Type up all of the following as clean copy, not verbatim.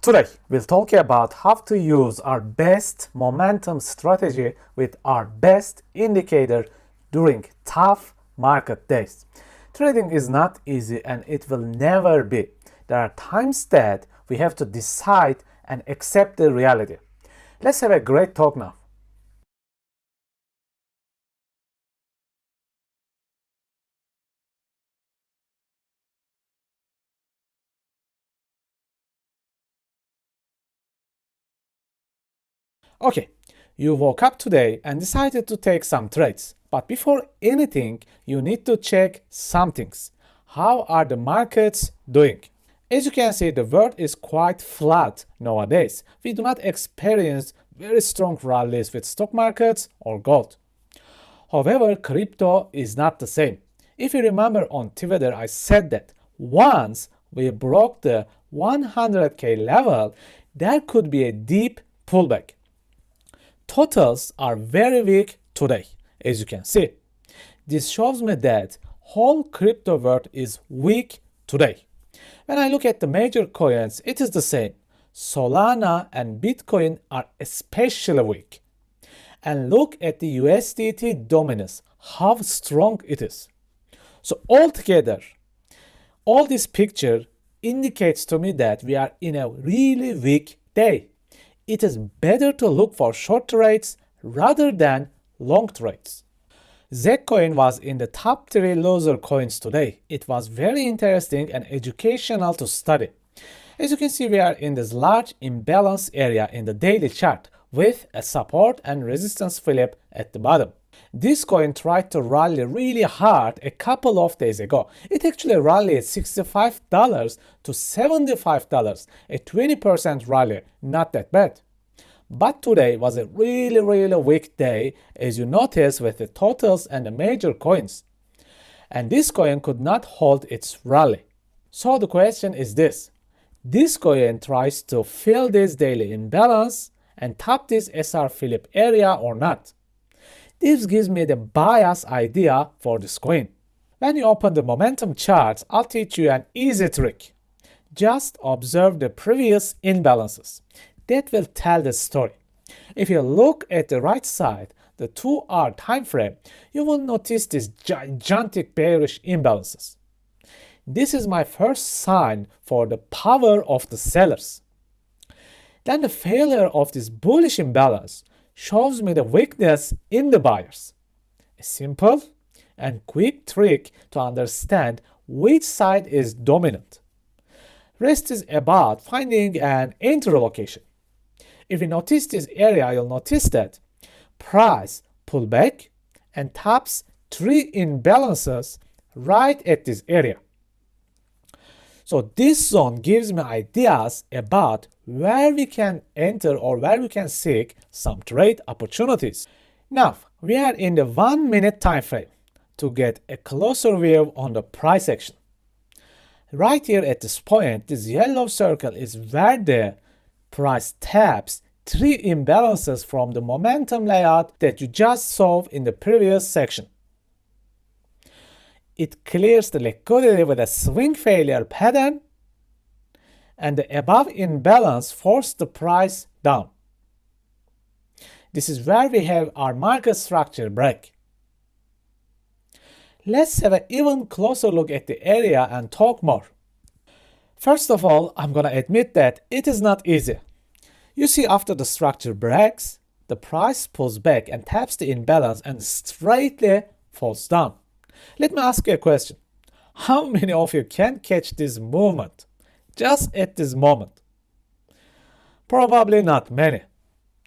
Today, we'll talk about how to use our best momentum strategy with our best indicator during tough market days. Trading is not easy and it will never be. There are times that we have to decide and accept the reality. Let's have a great talk now. Okay, you woke up today and decided to take some trades. But before anything, you need to check some things. How are the markets doing? As you can see, the world is quite flat nowadays. We do not experience very strong rallies with stock markets or gold. However, crypto is not the same. If you remember on Twitter, I said that once we broke the 100k level, there could be a deep pullback. Totals are very weak today, as you can see. This shows me that whole crypto world is weak today. When I look at the major coins, it is the same. Solana and Bitcoin are especially weak. And look at the USDT dominance, how strong it is. So altogether, all this picture indicates to me that we are in a really weak day. It is better to look for short trades rather than long trades. Zcoin was in the top 3 loser coins today. It was very interesting and educational to study. As you can see, we are in this large imbalance area in the daily chart with a support and resistance flip at the bottom. This coin tried to rally really hard a couple of days ago. It actually rallied $65 to $75, a 20% rally, not that bad. But today was a really weak day, as you notice with the totals and the major coins. And this coin could not hold its rally. So the question is this. This coin tries to fill this daily imbalance and top this SR flip area or not. This gives me the bias idea for this coin. When you open the momentum charts, I'll teach you an easy trick. Just observe the previous imbalances. That will tell the story. If you look at the right side, the 2-hour time frame, you will notice these gigantic bearish imbalances. This is my first sign for the power of the sellers. Then the failure of this bullish imbalance shows me the weakness in the buyers. A simple and quick trick to understand which side is dominant. Rest is about finding an entry location. If you notice this area, you'll notice that price pull back and taps 3 imbalances right at this area. So this zone gives me ideas about where we can enter or where we can seek some trade opportunities. Now, we are in the 1 minute time frame to get a closer view on the price action. Right here at this point, this yellow circle is where the price taps 3 imbalances from the momentum layout that you just saw in the previous section. It clears the liquidity with a swing failure pattern, and the above imbalance forced the price down. This is where we have our market structure break. Let's have an even closer look at the area and talk more. First of all, I'm gonna admit that it is not easy. You see, after the structure breaks, the price pulls back and taps the imbalance and straightly falls down. Let me ask you a question. How many of you can catch this movement just at this moment? Probably not many.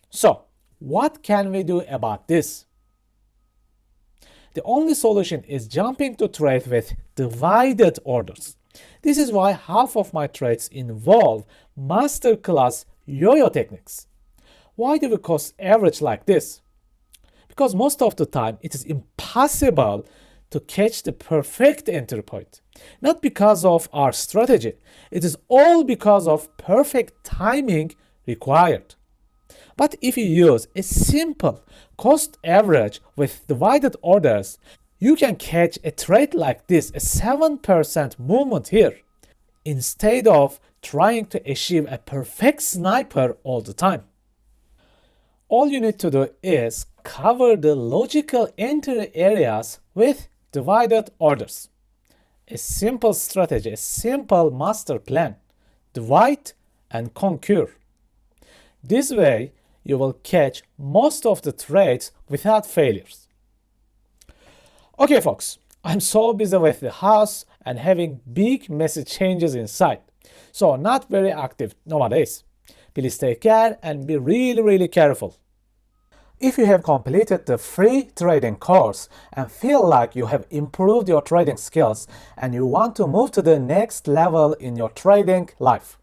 So, what can we do about this? The only solution is jumping to trade with divided orders. This is why half of my trades involve MASTERCLASS YOYO techniques. Why do we cost average like this? Because most of the time it is impossible to catch the perfect entry point. Not because of our strategy, it is all because of perfect timing required. But if you use a simple cost average with divided orders, you can catch a trade like this, a 7% movement here. instead of trying to achieve a perfect sniper all the time. All you need to do is cover the logical entry areas with divided orders. A simple strategy, a simple master plan. Divide and conquer. This way, you will catch most of the trades without failures. Okay, folks, I'm so busy with the house and having big messy changes inside, so not very active nowadays. Please take care and be really careful. If you have completed the free trading course and feel like you have improved your trading skills and you want to move to the next level in your trading life,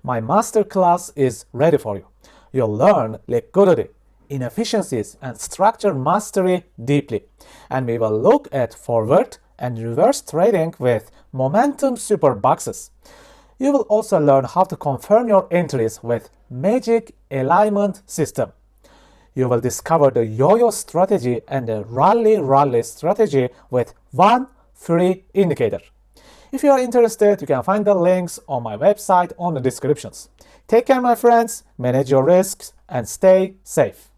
my masterclass is ready for you. You'll learn liquidity, inefficiencies, and structure mastery deeply. And we will look at forward and reverse trading with momentum super boxes. You will also learn how to confirm your entries with magic alignment system. You will discover the yo-yo strategy and the rally strategy with one free indicator. If you are interested, you can find the links on my website on the descriptions. Take care, my friends, manage your risks, and stay safe.